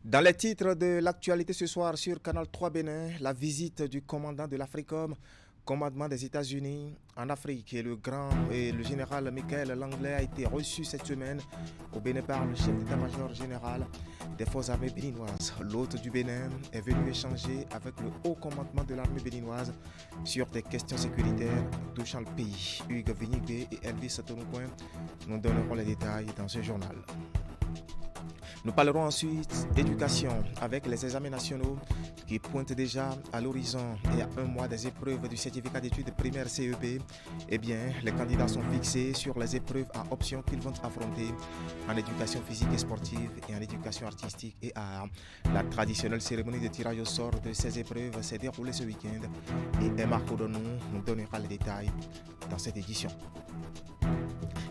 Dans les titres de l'actualité ce soir sur Canal 3 Bénin, la visite du commandant de l'AFRICOM, commandement des États-Unis en Afrique, et le général Michael Langlais a été reçu cette semaine au Bénin par le chef d'état-major général des forces armées béninoises. L'hôte du Bénin est venu échanger avec le haut commandement de l'armée béninoise sur des questions sécuritaires touchant le pays. Hugues Vignigué et Elvis Tonoucoin nous donneront les détails dans ce journal. Nous parlerons ensuite éducation avec les examens nationaux qui pointent déjà à l'horizon et à un mois des épreuves du certificat d'études primaires CEP. Eh bien, les candidats sont fixés sur les épreuves à option qu'ils vont affronter en éducation physique et sportive et en éducation artistique et art. La traditionnelle cérémonie de tirage au sort de ces épreuves s'est déroulée ce week-end et Emma Kodonou nous donnera les détails dans cette édition.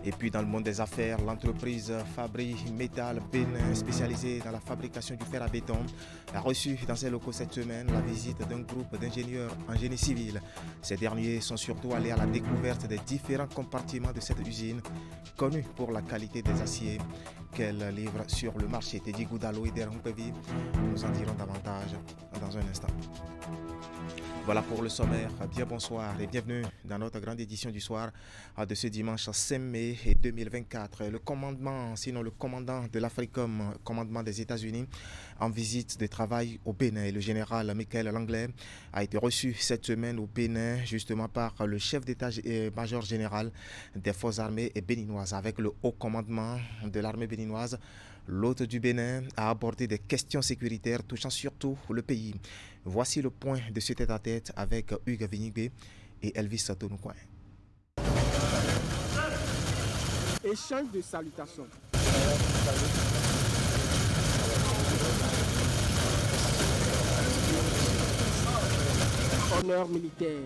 Et puis dans le monde des affaires, l'entreprise Fabri Metal Bénin, spécialisée dans la fabrication du fer à béton, a reçu dans ses locaux cette semaine la visite d'un groupe d'ingénieurs en génie civil. Ces derniers sont surtout allés à la découverte des différents compartiments de cette usine, connue pour la qualité des aciers qu'elle livre sur le marché. Teddy Goudalo et Derham Pevi nous en diront davantage dans un instant. Voilà pour le sommaire. Bien bonsoir et bienvenue dans notre grande édition du soir de ce dimanche 5 mai 2024. Le commandant de l'AFRICOM, commandement des États-Unis, en visite de travail au Bénin. Le général Michael Langlais a été reçu cette semaine au Bénin justement par le chef d'état-major général des forces armées béninoises. Avec le haut commandement de l'armée béninoise, l'hôte du Bénin a abordé des questions sécuritaires touchant surtout le pays. Voici le point de ce tête-à-tête avec Hugues Vignigué et Elvis Tonoucoin. Échange de salutations. Honneur militaire.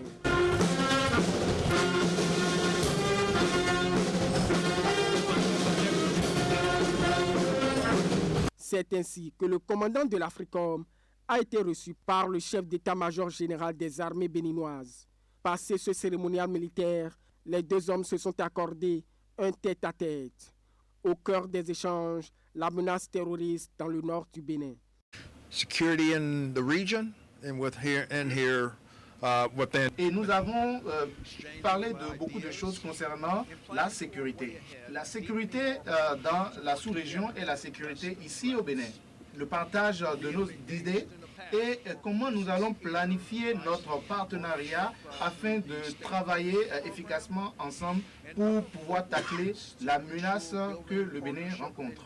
C'est ainsi que le commandant de l'AFRICOM a été reçu par le chef d'état-major général des armées béninoises. Passé ce cérémonial militaire, les deux hommes se sont accordés un tête-à-tête. Au cœur des échanges, la menace terroriste dans le nord du Bénin. Security in the region and Et nous avons parlé de beaucoup de choses concernant la sécurité. La sécurité dans la sous-région et la sécurité ici au Bénin. Le partage de nos idées et comment nous allons planifier notre partenariat afin de travailler efficacement ensemble pour pouvoir tacler la menace que le Bénin rencontre.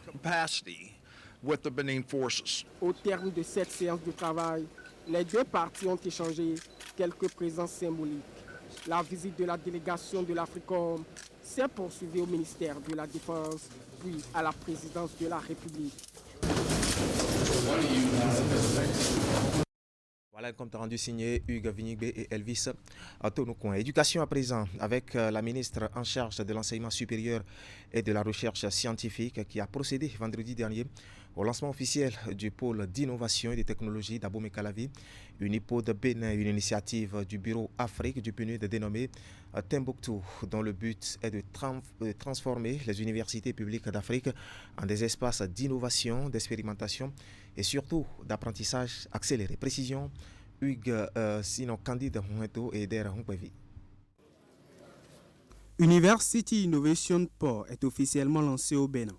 With the Benin forces. Au terme de cette séance de travail, les deux parties ont échangé quelques présences symboliques. La visite de la délégation de l'AFRICOM s'est poursuivie au ministère de la Défense, puis à la présidence de la République. Voilà un compte rendu signé Hugues Vignigué et Elvis Tonoucoin. Éducation à présent avec la ministre en charge de l'enseignement supérieur et de la recherche scientifique qui a procédé vendredi dernier au lancement officiel du pôle d'innovation et de technologie d'Abomey-Calavi, Unipo de Bénin, une initiative du bureau Afrique du PNUD dénommée Timbuktu, dont le but est de transformer les universités publiques d'Afrique en des espaces d'innovation, d'expérimentation et surtout d'apprentissage accéléré. Précision, Hugues Sino Candide Hueto et Der Hunkwevi. University Innovation Port est officiellement lancé au Bénin.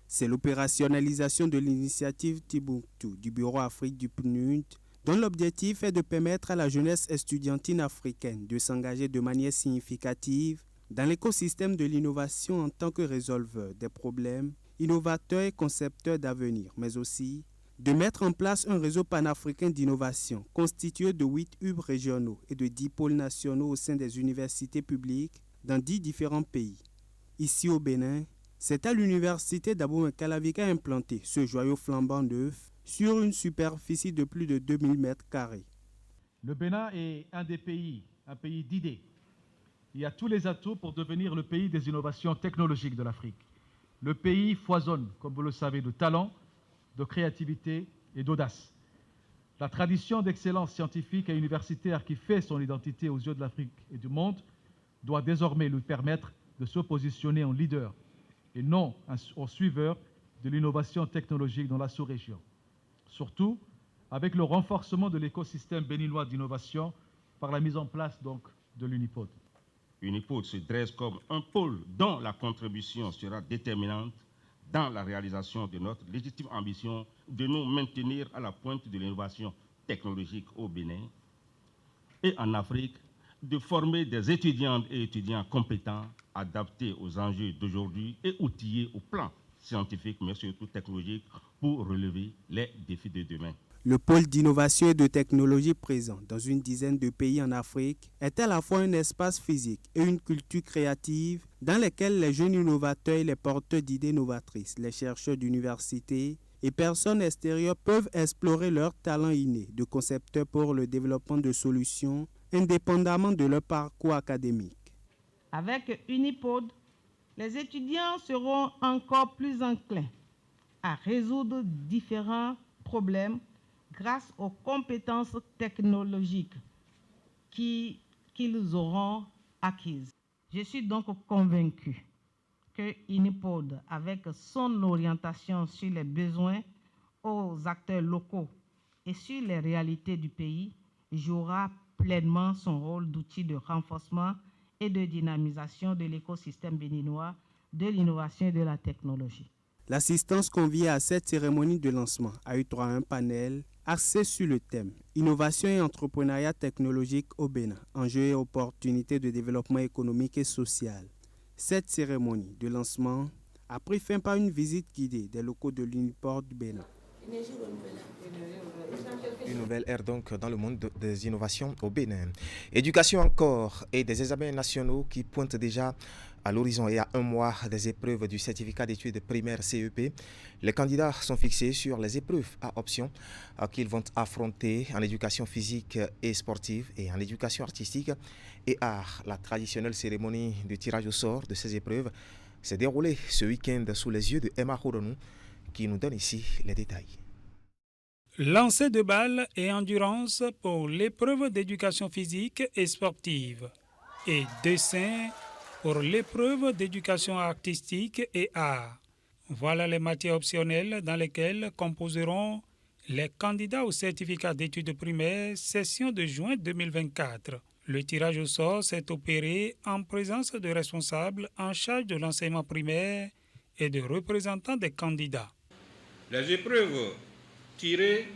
C'est l'opérationnalisation de l'initiative Timbuktu du Bureau Afrique du PNUD, dont l'objectif est de permettre à la jeunesse estudiantine africaine de s'engager de manière significative dans l'écosystème de l'innovation en tant que résolveur des problèmes, innovateur et concepteur d'avenir, mais aussi de mettre en place un réseau panafricain d'innovation constitué de 8 hubs régionaux et de 10 pôles nationaux au sein des universités publiques dans 10 différents pays. Ici au Bénin, c'est à l'université d'Abomey-Calavi qu'a implanté ce joyau flambant neuf sur une superficie de plus de 2000 mètres carrés. Le Bénin est un pays d'idées. Il y a tous les atouts pour devenir le pays des innovations technologiques de l'Afrique. Le pays foisonne, comme vous le savez, de talent, de créativité et d'audace. La tradition d'excellence scientifique et universitaire qui fait son identité aux yeux de l'Afrique et du monde doit désormais lui permettre de se positionner en leader et non en suiveur de l'innovation technologique dans la sous-région. surtout avec le renforcement de l'écosystème béninois d'innovation par la mise en place donc de l'Unipod. Unipod se dresse comme un pôle dont la contribution sera déterminante dans la réalisation de notre légitime ambition de nous maintenir à la pointe de l'innovation technologique au Bénin et en Afrique, de former des étudiantes et étudiants compétents, adaptés aux enjeux d'aujourd'hui et outillés au plan scientifique, mais surtout technologique, pour relever les défis de demain. Le pôle d'innovation et de technologie présent dans une dizaine de pays en Afrique est à la fois un espace physique et une culture créative dans lesquels les jeunes innovateurs et les porteurs d'idées novatrices, les chercheurs d'université et personnes extérieures peuvent explorer leurs talents innés de concepteurs pour le développement de solutions indépendamment de leur parcours académique. Avec Unipod, les étudiants seront encore plus enclins à résoudre différents problèmes grâce aux compétences technologiques qu'ils auront acquises. Je suis donc convaincu que Unipod, avec son orientation sur les besoins aux acteurs locaux et sur les réalités du pays, jouera pleinement son rôle d'outil de renforcement et de dynamisation de l'écosystème béninois, de l'innovation et de la technologie. L'assistance conviée à cette cérémonie de lancement a eu droit à un panel axé sur le thème « Innovation et entrepreneuriat technologique au Bénin, enjeux et opportunités de développement économique et social ». Cette cérémonie de lancement a pris fin par une visite guidée des locaux de l'Unipod du Bénin. Une nouvelle ère donc dans le monde des innovations au Bénin. Éducation encore et des examens nationaux qui pointent déjà à l'horizon et à un mois des épreuves du certificat d'études primaires CEP. Les candidats sont fixés sur les épreuves à option qu'ils vont affronter en éducation physique et sportive et en éducation artistique et art. La traditionnelle cérémonie de tirage au sort de ces épreuves s'est déroulée ce week-end sous les yeux de Emma Houronou qui nous donne ici les détails. Lancer de balles et endurance pour l'épreuve d'éducation physique et sportive et dessin pour l'épreuve d'éducation artistique et art. Voilà les matières optionnelles dans lesquelles composeront les candidats au certificat d'études primaires session de juin 2024. Le tirage au sort s'est opéré en présence de responsables en charge de l'enseignement primaire et de représentants des candidats. Les épreuves tirées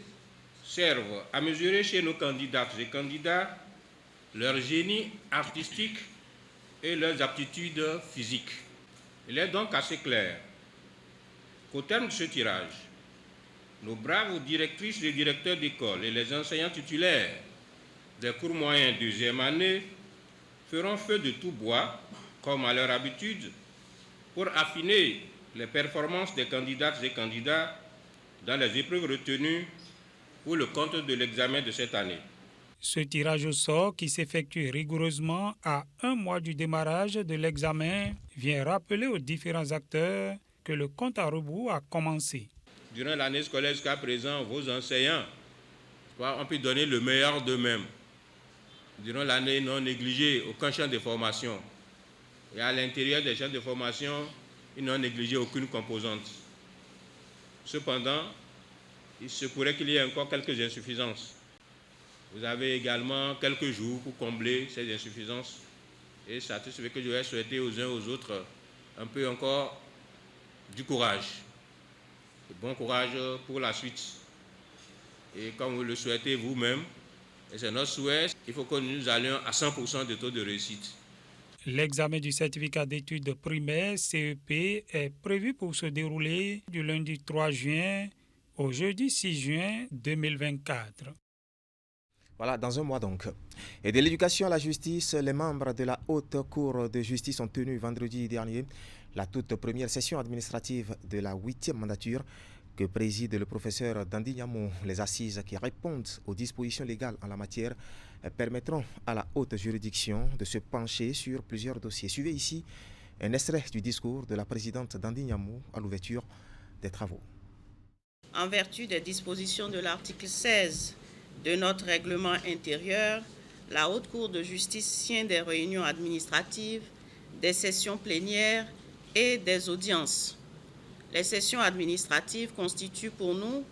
servent à mesurer chez nos candidates et candidats leur génie artistique et leurs aptitudes physiques. Il est donc assez clair qu'au terme de ce tirage, nos braves directrices et directeurs d'école et les enseignants titulaires des cours moyens deuxième année feront feu de tout bois, comme à leur habitude, pour affiner les performances des candidates et candidats dans les épreuves retenues pour le compte de l'examen de cette année. Ce tirage au sort, qui s'effectue rigoureusement à un mois du démarrage de l'examen, vient rappeler aux différents acteurs que le compte à rebours a commencé. Durant l'année scolaire jusqu'à présent, vos enseignants ont pu donner le meilleur d'eux-mêmes. Durant l'année, ils n'ont négligé aucun champ de formation. Et à l'intérieur des champs de formation, ils n'ont négligé aucune composante. Cependant, il se pourrait qu'il y ait encore quelques insuffisances. Vous avez également quelques jours pour combler ces insuffisances. Et ça tout ce que je vais souhaiter aux uns aux autres un peu encore du courage. Bon courage pour la suite. Et comme vous le souhaitez vous-même, et c'est notre souhait, il faut que nous allions à 100% de taux de réussite. L'examen du certificat d'études primaires CEP est prévu pour se dérouler du lundi 3 juin au jeudi 6 juin 2024. Voilà, dans un mois donc. Et de l'éducation à la justice, les membres de la Haute Cour de justice ont tenu vendredi dernier la toute première session administrative de la 8e mandature que préside le professeur Dandi Nyamo. Les assises qui répondent aux dispositions légales en la matière permettront à la haute juridiction de se pencher sur plusieurs dossiers. Suivez ici un extrait du discours de la présidente Dandi Nyamo à l'ouverture des travaux. En vertu des dispositions de l'article 16 de notre règlement intérieur, la Haute Cour de justice tient des réunions administratives, des sessions plénières et des audiences. Les sessions administratives constituent pour nous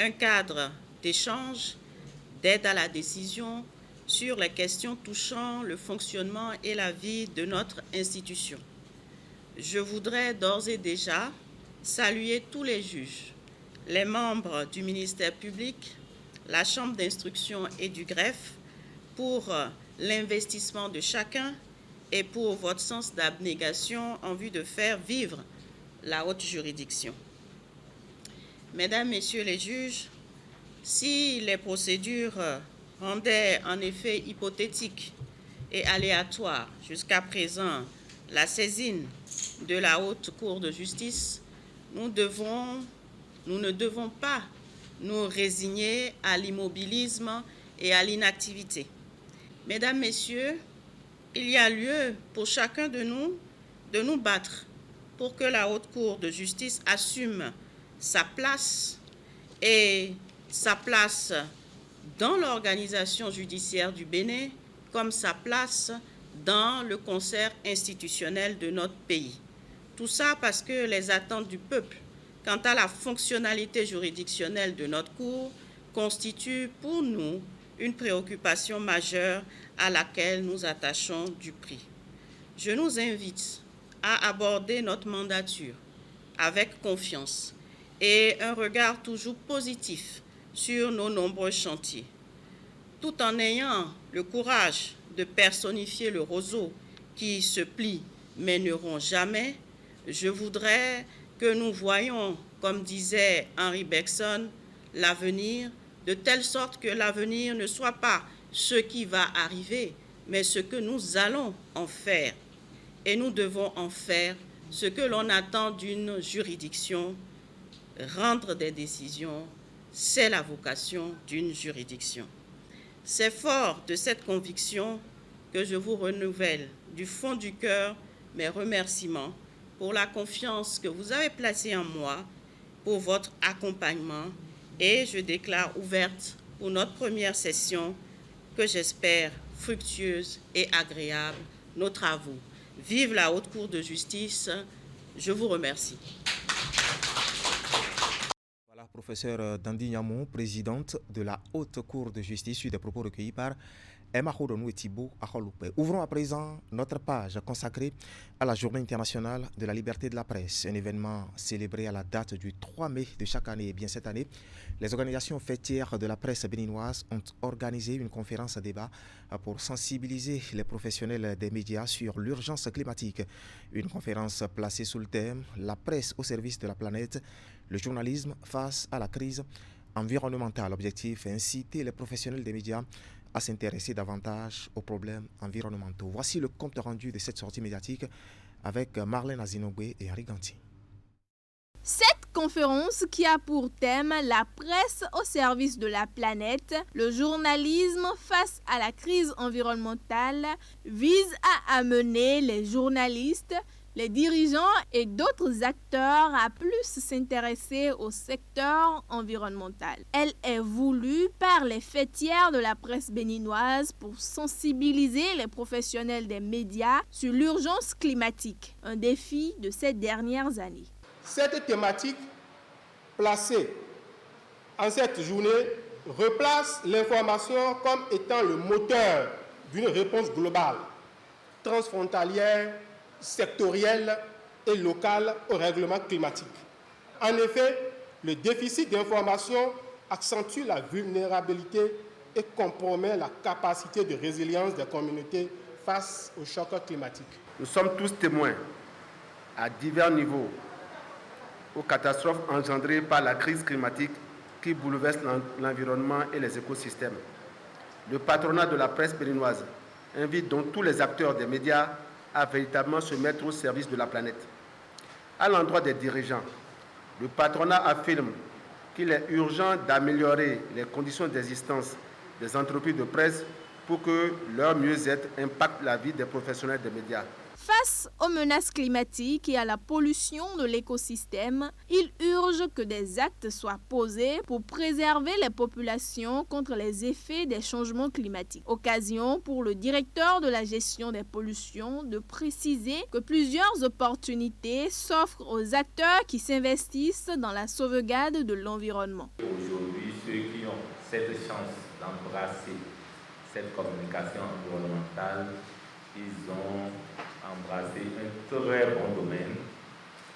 un cadre d'échange, d'aide à la décision sur les questions touchant le fonctionnement et la vie de notre institution. Je voudrais d'ores et déjà saluer tous les juges, les membres du ministère public, la chambre d'instruction et du greffe pour l'investissement de chacun et pour votre sens d'abnégation en vue de faire vivre la haute juridiction. Mesdames, Messieurs les juges, si les procédures rendaient en effet hypothétique et aléatoire jusqu'à présent la saisine de la Haute Cour de justice, nous ne devons pas nous résigner à l'immobilisme et à l'inactivité. Mesdames, Messieurs, il y a lieu pour chacun de nous battre pour que la Haute Cour de justice assume sa place et sa place dans l'organisation judiciaire du Bénin comme sa place dans le concert institutionnel de notre pays. Tout ça parce que les attentes du peuple quant à la fonctionnalité juridictionnelle de notre Cour constituent pour nous une préoccupation majeure à laquelle nous attachons du prix. Je nous invite à aborder notre mandature avec confiance et un regard toujours positif sur nos nombreux chantiers, tout en ayant le courage de personnifier le roseau qui se plie mais ne rompt jamais. Je voudrais que nous voyions, comme disait Henri Bergson, l'avenir, de telle sorte que l'avenir ne soit pas ce qui va arriver, mais ce que nous allons en faire. Et nous devons en faire ce que l'on attend d'une juridiction. Rendre des décisions, c'est la vocation d'une juridiction. C'est fort de cette conviction que je vous renouvelle du fond du cœur mes remerciements pour la confiance que vous avez placée en moi, pour votre accompagnement, et je déclare ouverte pour notre première session que j'espère fructueuse et agréable, nos travaux. Vive la Haute Cour de justice, je vous remercie. Voilà, professeur Dandi Nyamon, présidente de la Haute Cour de justice, sur des propos recueillis par Emma Khodonou et Thibaut Akholoupe. Ouvrons à présent notre page consacrée à la Journée internationale de la liberté de la presse, un événement célébré à la date du 3 mai de chaque année. Et bien cette année, les organisations fêtières de la presse béninoise ont organisé une conférence débat pour sensibiliser les professionnels des médias sur l'urgence climatique. Une conférence placée sous le thème « La presse au service de la planète, le journalisme face à la crise environnementale ». L'objectif est inciter les professionnels des médias à s'intéresser davantage aux problèmes environnementaux. Voici le compte rendu de cette sortie médiatique avec Marlène Azinogwe et Henri Ganti. Cette conférence qui a pour thème la presse au service de la planète, le journalisme face à la crise environnementale, vise à amener les journalistes, les dirigeants et d'autres acteurs à plus s'intéresser au secteur environnemental. Elle est voulue par les fêtières de la presse béninoise pour sensibiliser les professionnels des médias sur l'urgence climatique, un défi de ces dernières années. Cette thématique placée en cette journée replace l'information comme étant le moteur d'une réponse globale, transfrontalière, sectorielle et locale au règlement climatique. En effet, le déficit d'information accentue la vulnérabilité et compromet la capacité de résilience des communautés face au choc climatique. Nous sommes tous témoins à divers niveaux aux catastrophes engendrées par la crise climatique qui bouleverse l'environnement et les écosystèmes. Le patronat de la presse béninoise invite donc tous les acteurs des médias à véritablement se mettre au service de la planète. À l'endroit des dirigeants, le patronat affirme qu'il est urgent d'améliorer les conditions d'existence des entreprises de presse pour que leur mieux-être impacte la vie des professionnels des médias. Face aux menaces climatiques et à la pollution de l'écosystème, il urge que des actes soient posés pour préserver les populations contre les effets des changements climatiques. Occasion pour le directeur de la gestion des pollutions de préciser que plusieurs opportunités s'offrent aux acteurs qui s'investissent dans la sauvegarde de l'environnement. Aujourd'hui, cette chance d'embrasser cette communication environnementale, ils ont embrassé un très bon domaine.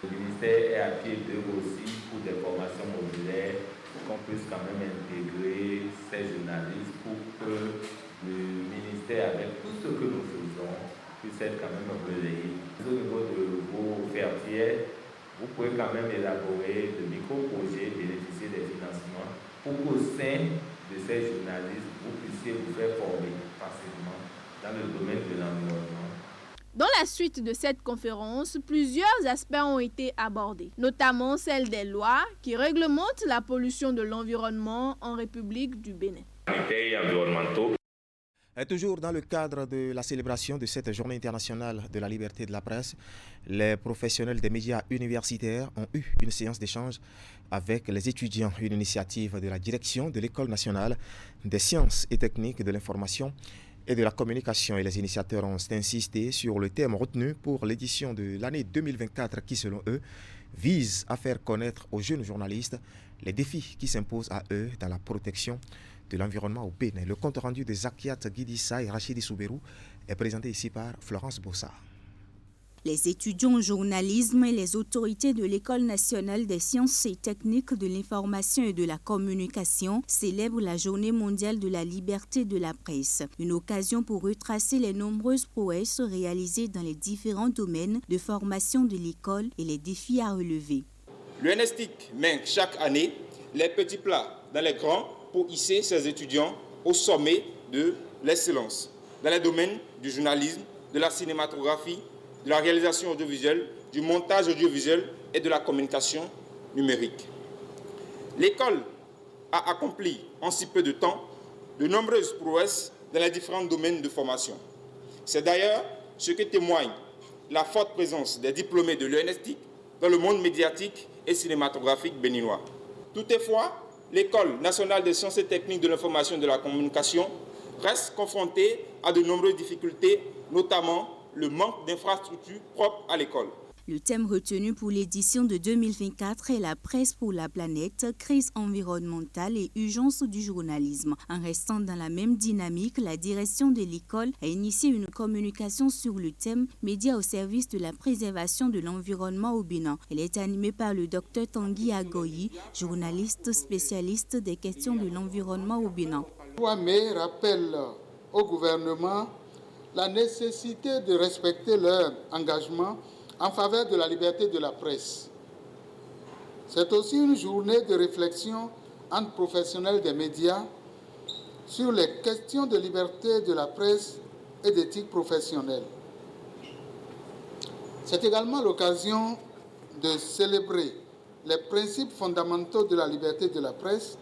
Le ministère est à pied d'œuvre aussi pour des formations modulaires, qu'on puisse quand même intégrer ces journalistes pour que le ministère, avec tout ce que nous faisons, puisse être quand même relayé. Au niveau de vos quartiers, vous pouvez quand même élaborer de micro-projets, bénéficier des financements pour qu'au sein de ces journalistes, vous puissiez vous faire former facilement dans le domaine de l'environnement. Dans la suite de cette conférence, plusieurs aspects ont été abordés, notamment celle des lois qui réglementent la pollution de l'environnement en République du Bénin. Et toujours dans le cadre de la célébration de cette journée internationale de la liberté de la presse, les professionnels des médias universitaires ont eu une séance d'échange avec les étudiants, une initiative de la direction de l'École nationale des sciences et techniques de l'information et de la communication. Et les initiateurs ont insisté sur le thème retenu pour l'édition de l'année 2024 qui, selon eux, vise à faire connaître aux jeunes journalistes les défis qui s'imposent à eux dans la protection de l'environnement au Bénin. Le compte rendu de Zakiat Guidissa et Rachidi Souberou est présenté ici par Florence Bossa. Les étudiants en journalisme et les autorités de l'École nationale des sciences et techniques de l'information et de la communication célèbrent la Journée mondiale de la liberté de la presse, une occasion pour retracer les nombreuses prouesses réalisées dans les différents domaines de formation de l'école et les défis à relever. L'UNESTIC met chaque année les petits plats dans les grands pour hisser ses étudiants au sommet de l'excellence dans les domaines du journalisme, de la cinématographie, de la réalisation audiovisuelle, du montage audiovisuel et de la communication numérique. L'école a accompli en si peu de temps de nombreuses prouesses dans les différents domaines de formation. C'est d'ailleurs ce que témoigne la forte présence des diplômés de l'UNESTIC dans le monde médiatique et cinématographique béninois. Toutefois, l'École nationale des sciences et techniques de l'information et de la communication reste confrontée à de nombreuses difficultés, notamment le manque d'infrastructures propres à l'école. Le thème retenu pour l'édition de 2024 est la presse pour la planète, crise environnementale et urgence du journalisme. En restant dans la même dynamique, la direction de l'école a initié une communication sur le thème « Médias au service de la préservation de l'environnement au Bénin ». Elle est animée par le Dr Tanguy Agoyi, journaliste spécialiste des questions de l'environnement au Bénin. 3 mai rappelle au gouvernement la nécessité de respecter leur engagement en faveur de la liberté de la presse. C'est aussi une journée de réflexion entre professionnels des médias sur les questions de liberté de la presse et d'éthique professionnelle. C'est également l'occasion de célébrer les principes fondamentaux de la liberté de la presse,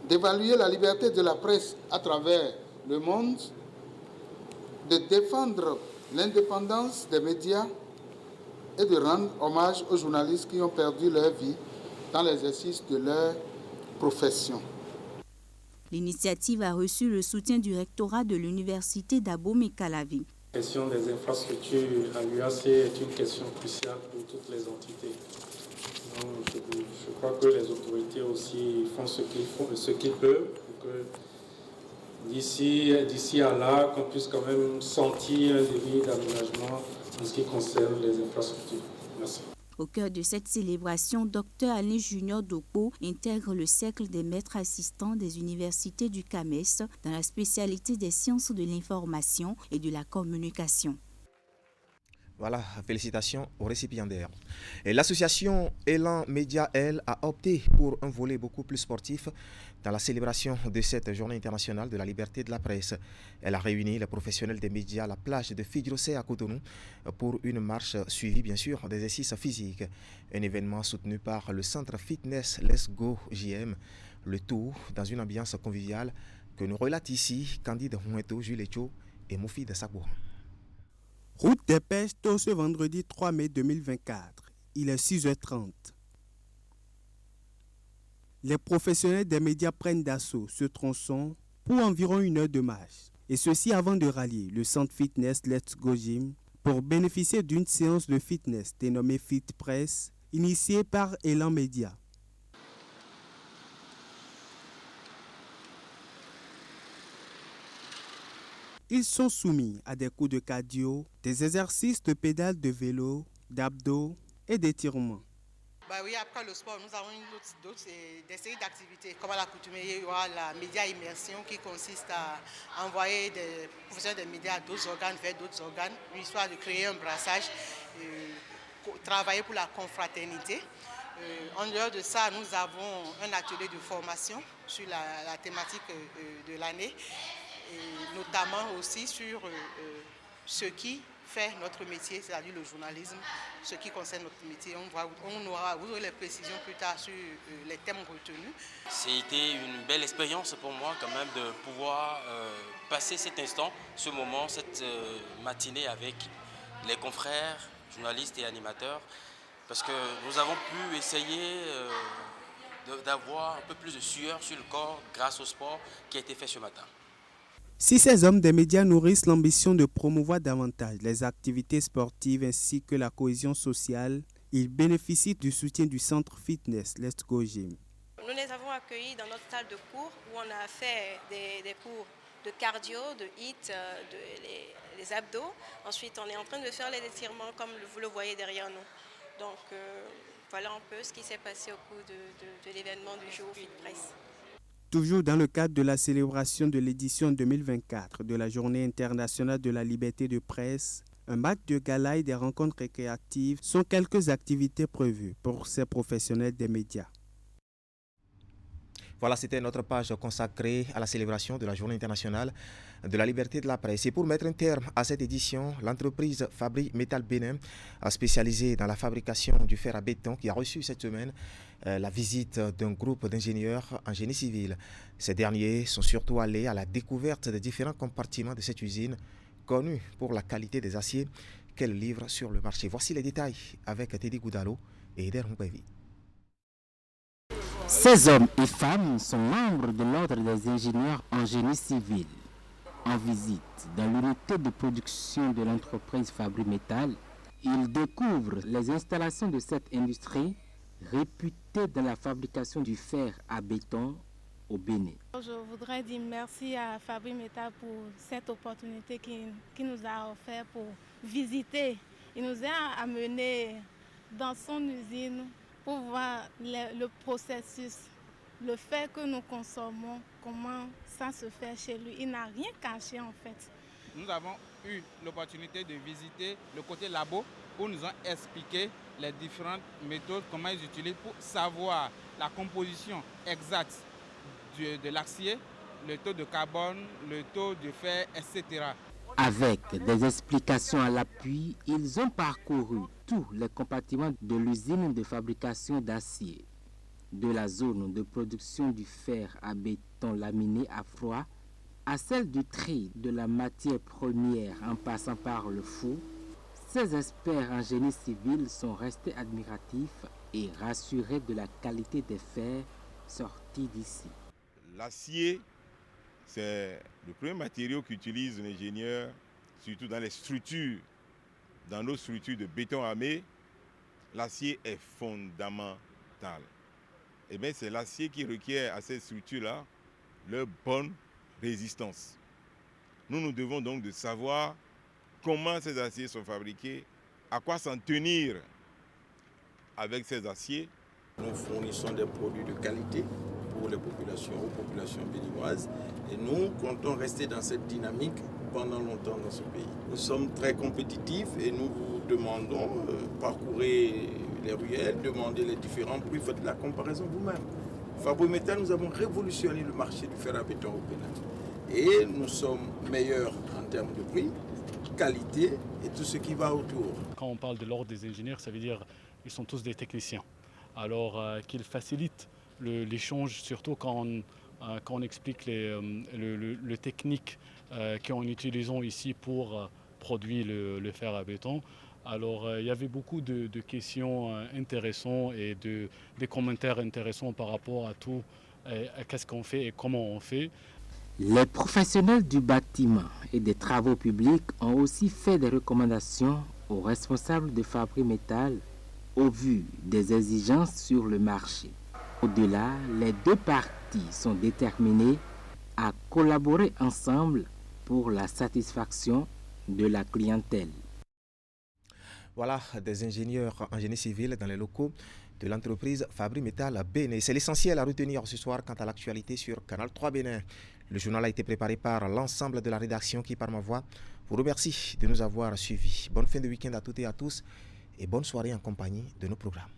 d'évaluer la liberté de la presse à travers le monde, de défendre l'indépendance des médias et de rendre hommage aux journalistes qui ont perdu leur vie dans l'exercice de leur profession. L'initiative a reçu le soutien du rectorat de l'université d'Abomey-Calavi. La question des infrastructures à l'UAC est une question cruciale pour toutes les entités. Donc, je crois que les autorités aussi font ce qu'ils peuvent pour que d'ici à là, qu'on puisse quand même sentir un début d'aménagement en ce qui concerne les infrastructures. Merci. Au cœur de cette célébration, Dr Alain Junior Dopo intègre le cercle des maîtres assistants des universités du CAMES dans la spécialité des sciences de l'information et de la communication. Voilà, félicitations aux récipiendaires. Et l'association Elan Média, elle, a opté pour un volet beaucoup plus sportif dans la célébration de cette journée internationale de la liberté de la presse. Elle a réuni les professionnels des médias à la plage de Fidjrosé à Cotonou pour une marche suivie, bien sûr, d'exercices physiques. Un événement soutenu par le centre fitness Let's Go JM. Le tout dans une ambiance conviviale que nous relatent ici Candide Hueto, Jules Echo et Moufi de Sabouran. Route des Pestos ce vendredi 3 mai 2024. Il est 6h30. Les professionnels des médias prennent d'assaut ce tronçon pour environ 1 heure de marche. Et ceci avant de rallier le centre fitness Let's Go Gym pour bénéficier d'une séance de fitness dénommée Fit Press, initiée par Elan Média. Ils sont soumis à des coups de cardio, des exercices de pédale de vélo, d'abdos et d'étirements. Bah oui, après le sport, nous avons des séries d'activités. Comme à l'accoutumée, il y aura la média immersion qui consiste à envoyer des professionnels des médias à d'autres organes vers d'autres organes, histoire de créer un brassage, travailler pour la confraternité. En dehors de ça, nous avons un atelier de formation sur la thématique de l'année, et notamment aussi sur ce qui fait notre métier, c'est-à-dire le journalisme, ce qui concerne notre métier. Vous aurez les précisions plus tard sur les thèmes retenus. C'était une belle expérience pour moi quand même de pouvoir passer cet instant, ce moment, cette matinée avec les confrères, journalistes et animateurs, parce que nous avons pu essayer d'avoir un peu plus de sueur sur le corps grâce au sport qui a été fait ce matin. Si ces hommes des médias nourrissent l'ambition de promouvoir davantage les activités sportives ainsi que la cohésion sociale, ils bénéficient du soutien du centre fitness Let's Go Gym. Nous les avons accueillis dans notre salle de cours où on a fait des cours de cardio, de HIIT, les abdos. Ensuite, on est en train de faire les étirements comme vous le voyez derrière nous. Donc voilà un peu ce qui s'est passé au cours de l'événement du jour Fit Press. Toujours dans le cadre de la célébration de l'édition 2024 de la Journée internationale de la liberté de presse, un match de gala et des rencontres récréatives sont quelques activités prévues pour ces professionnels des médias. Voilà, c'était notre page consacrée à la célébration de la Journée internationale de la liberté de la presse. Et pour mettre un terme à cette édition, l'entreprise Fabri Metal Bénin, spécialisée dans la fabrication du fer à béton, qui a reçu cette semaine la visite d'un groupe d'ingénieurs en génie civil. Ces derniers sont surtout allés à la découverte des différents compartiments de cette usine, connue pour la qualité des aciers qu'elle livre sur le marché. Voici les détails avec Teddy Goudalo et Eder Moupevi. Ces hommes et femmes sont membres de l'ordre des ingénieurs en génie civil. En visite dans l'unité de production de l'entreprise Fabri Metal, ils découvrent les installations de cette industrie réputée dans la fabrication du fer à béton au Bénin. Je voudrais dire merci à Fabri Metal pour cette opportunité qu'il nous a offert pour visiter. Il nous a amenés dans son usine pour voir le processus, le fait que nous consommons, comment ça se fait chez lui. Il n'a rien caché en fait. Nous avons eu l'opportunité de visiter le côté labo où nous ont expliqué les différentes méthodes, comment ils utilisent pour savoir la composition exacte de l'acier, le taux de carbone, le taux de fer, etc. Avec des explications à l'appui, ils ont parcouru tous les compartiments de l'usine de fabrication d'acier, de la zone de production du fer à béton laminé à froid, à celle du tri de la matière première en passant par le four. Ces experts en génie civil sont restés admiratifs et rassurés de la qualité des fers sortis d'ici. L'acier, c'est le premier matériau qu'utilise l'ingénieur, surtout dans les structures, dans nos structures de béton armé. L'acier est fondamental. Et bien, c'est l'acier qui requiert à ces structures-là leur bonne résistance. Nous devons donc de savoir comment ces aciers sont fabriqués, à quoi s'en tenir avec ces aciers. Nous fournissons des produits de qualité pour les populations, aux populations béninoises, et nous comptons rester dans cette dynamique pendant longtemps dans ce pays. Nous sommes très compétitifs et nous vous demandons parcourir les ruelles, demander les différents prix, faites la comparaison vous-même. Fabri Metal, nous avons révolutionné le marché du fer à béton au Bénin. Et nous sommes meilleurs en termes de prix, qualité et tout ce qui va autour. Quand on parle de l'ordre des ingénieurs, ça veut dire qu'ils sont tous des techniciens. Alors qu'ils facilitent l'échange, surtout quand on explique le technique qu'on utilise ici pour produire le fer à béton. Alors il y avait beaucoup de questions intéressantes et des commentaires intéressants par rapport à tout, qu'est-ce qu'on fait et comment on fait. Les professionnels du bâtiment et des travaux publics ont aussi fait des recommandations aux responsables de Fabri Metal au vu des exigences sur le marché. Au-delà, les deux parties sont déterminées à collaborer ensemble pour la satisfaction de la clientèle. Voilà, des ingénieurs en génie civil dans les locaux de l'entreprise Fabri Metal Bénin. C'est l'essentiel à retenir ce soir quant à l'actualité sur Canal 3 Bénin. Le journal a été préparé par l'ensemble de la rédaction qui, par ma voix, vous remercie de nous avoir suivis. Bonne fin de week-end à toutes et à tous et bonne soirée en compagnie de nos programmes.